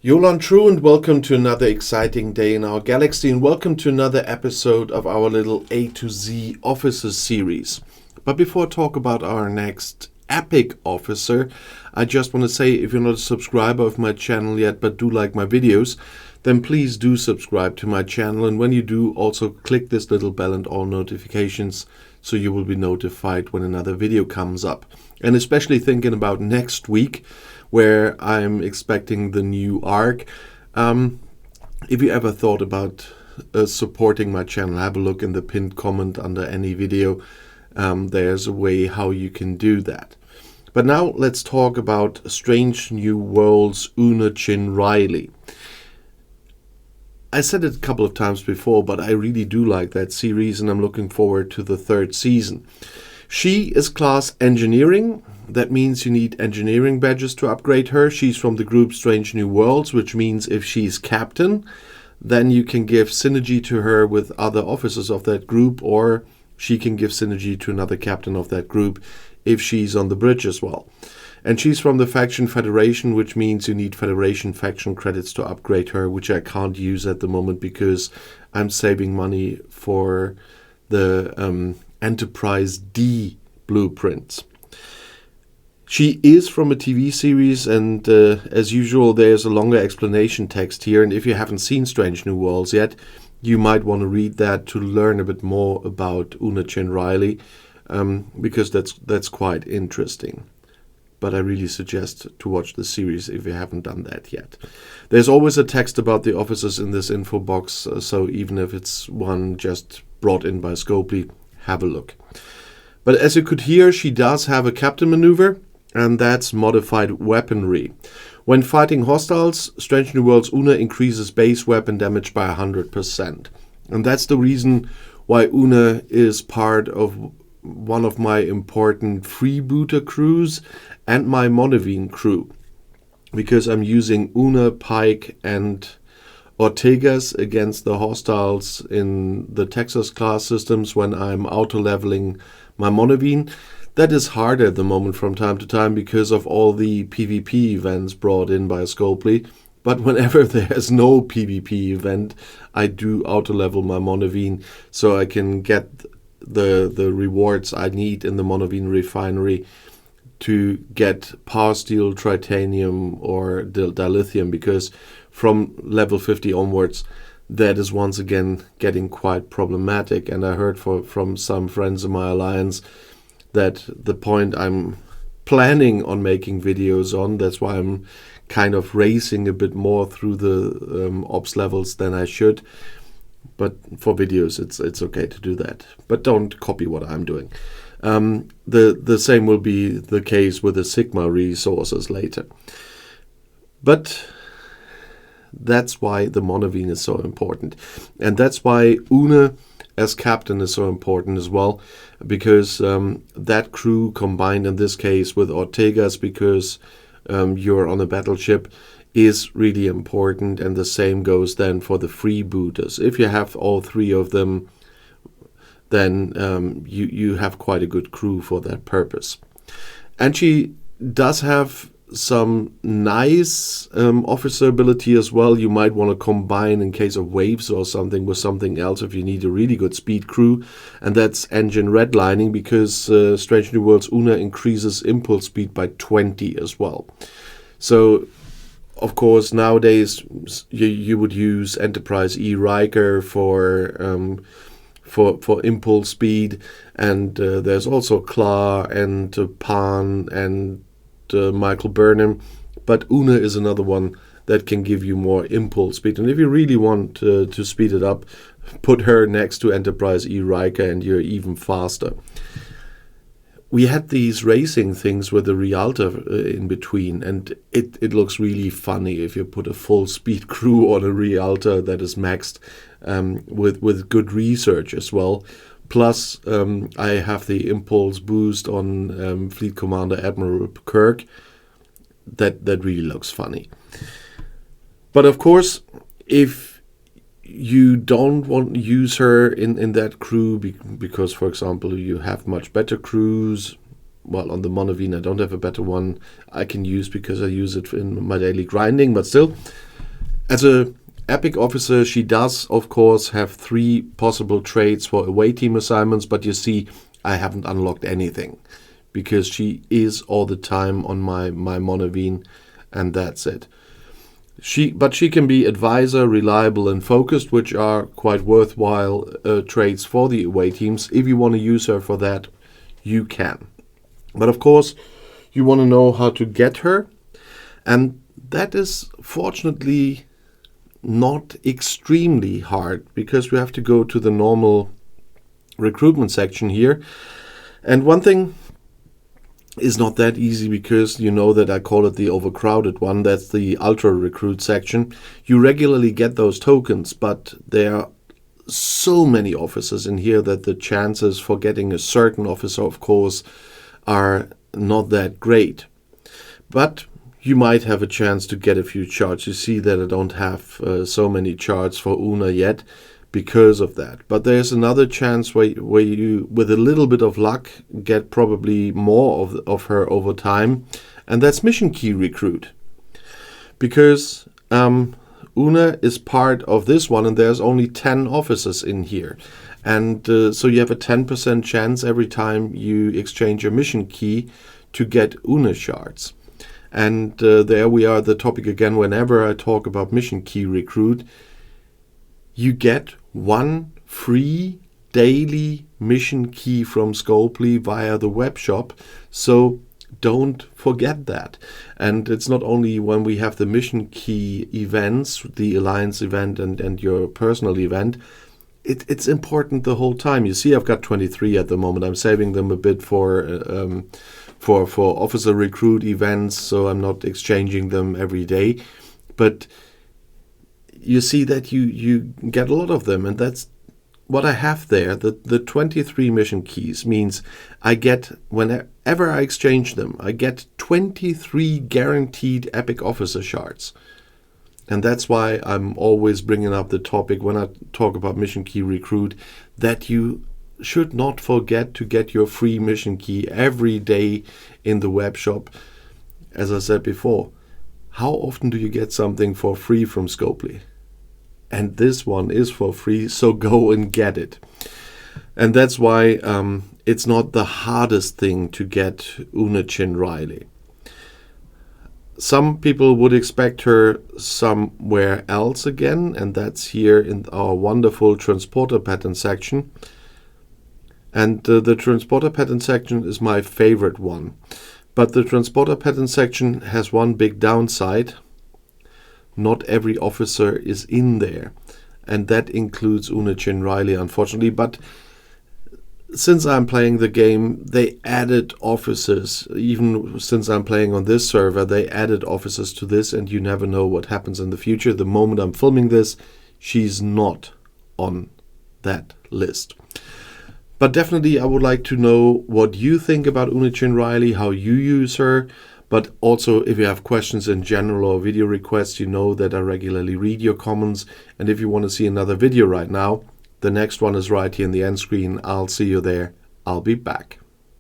Yolan True, and welcome to another exciting day in our galaxy, and welcome to another episode of our little A to Z officers series. But before I talk about our next epic officer, I just want to say, if you're not a subscriber of my channel yet but do like my videos, then please do subscribe to my channel, and when you do, also click this little bell and all notifications so you will be notified when another video comes up. And especially thinking about next week, where I'm expecting the new arc. If you ever thought about supporting my channel, have a look in the pinned comment under any video. There's a way how you can do that. But now let's talk about Strange New Worlds Una Chin Riley. I said it a couple of times before, but I really do like that series, and I'm looking forward to the third season. She is class engineering. That means you need engineering badges to upgrade her. She's from the group Strange New Worlds, which means if she's captain, then you can give synergy to her with other officers of that group, or she can give synergy to another captain of that group if she's on the bridge as well. And she's from the faction Federation, which means you need Federation faction credits to upgrade her, which I can't use at the moment because I'm saving money for the Enterprise D blueprints. She is from a TV series, and as usual, there's a longer explanation text here. And if you haven't seen Strange New Worlds yet, you might want to read that to learn a bit more about Una Chin Riley, because that's quite interesting. But I really suggest to watch the series if you haven't done that yet. There's always a text about the officers in this info box, so even if it's one just brought in by Scopely, have a look. But as you could hear, she does have a captain maneuver, and that's modified weaponry. When fighting hostiles, Strange New Worlds Una increases base weapon damage by 100%. And that's the reason why Una is part of one of my important freebooter crews and my Monavine crew, because I'm using Una, Pike and Ortegas against the hostiles in the Texas class systems when I'm auto-leveling my Monavine. That is harder at the moment from time to time because of all the PvP events brought in by Scopely. But whenever there's no PvP event, I do auto-level my Monavine so I can get the rewards I need in the Monavine refinery to get power steel, titanium or dilithium, because from level 50 onwards that is once again getting quite problematic. And I heard from some friends in my alliance that the point I'm planning on making videos on, that's why I'm kind of racing a bit more through the ops levels than I should. But for videos, it's okay to do that. But don't copy what I'm doing. The same will be the case with the Sigma resources later. But that's why the Monavine is so important. And that's why Una as captain is so important as well, because that crew combined in this case with Ortegas, because you're on a battleship, is really important. And the same goes then for the freebooters. If you have all three of them, then you have quite a good crew for that purpose. And she does have some nice officer ability as well. You might want to combine in case of waves or something with something else if you need a really good speed crew, and that's engine redlining, because Strange New Worlds Una increases impulse speed by 20 as well. So of course nowadays you would use Enterprise E Riker for impulse speed, and there's also Kla and Pan and Michael Burnham, but Una is another one that can give you more impulse speed. And if you really want to speed it up, put her next to Enterprise E Riker and you're even faster. We had these racing things with the Rialta in between, and it looks really funny if you put a full speed crew on a Rialta that is maxed with good research as well. Plus, I have the impulse boost on Fleet Commander Admiral Kirk. That really looks funny. But of course, if you don't want to use her in that crew because, for example, you have much better crews. Well, on the Monavine, I don't have a better one I can use because I use it in my daily grinding, but still, As a Epic officer, she does, of course, have 3 possible traits for away team assignments, but you see, I haven't unlocked anything because she is all the time on my Monavine, and that's it. But she can be advisor, reliable, and focused, which are quite worthwhile traits for the away teams. If you want to use her for that, you can. But of course, you want to know how to get her, and that is fortunately not extremely hard, because we have to go to the normal recruitment section here. And one thing is not that easy, because you know that I call it the overcrowded one. That's the ultra recruit section. You regularly get those tokens, but there are so many officers in here that the chances for getting a certain officer, of course, are not that great. But you might have a chance to get a few charts. You see that I don't have so many charts for Una yet because of that. But there's another chance where you, with a little bit of luck, get probably more of her over time. And that's Mission Key Recruit. Because Una is part of this one, and there's only 10 officers in here. And so you have a 10% chance every time you exchange your mission key to get Una shards. And there we are, the topic again. Whenever I talk about Mission Key Recruit, you get 1 free daily mission key from Scopely via the web shop. So don't forget that. And it's not only when we have the mission key events, the Alliance event and your personal event. It's important the whole time. You see, I've got 23 at the moment. I'm saving them a bit for officer recruit events, so I'm not exchanging them every day. But you see that you get a lot of them, and that's what I have there. The 23 mission keys means I get, whenever I exchange them, I get 23 guaranteed Epic officer shards. And that's why I'm always bringing up the topic when I talk about Mission Key Recruit, that you should not forget to get your free mission key every day in the web shop. As I said before, how often do you get something for free from Scopely? And this one is for free, so go and get it. And that's why it's not the hardest thing to get Una Chin Riley. Some people would expect her somewhere else again, and that's here in our wonderful transporter pattern section. And the transporter pattern section is my favorite one. But the transporter pattern section has one big downside. Not every officer is in there. And that includes Una Chin Riley, unfortunately. But since I'm playing the game, they added officers. Even since I'm playing on this server, they added officers to this, and you never know what happens in the future. The moment I'm filming this, she's not on that list. But definitely I would like to know what you think about Una Chin Riley, how you use her. But also, if you have questions in general or video requests, you know that I regularly read your comments. And if you want to see another video right now, the next one is right here in the end screen. I'll see you there. I'll be back.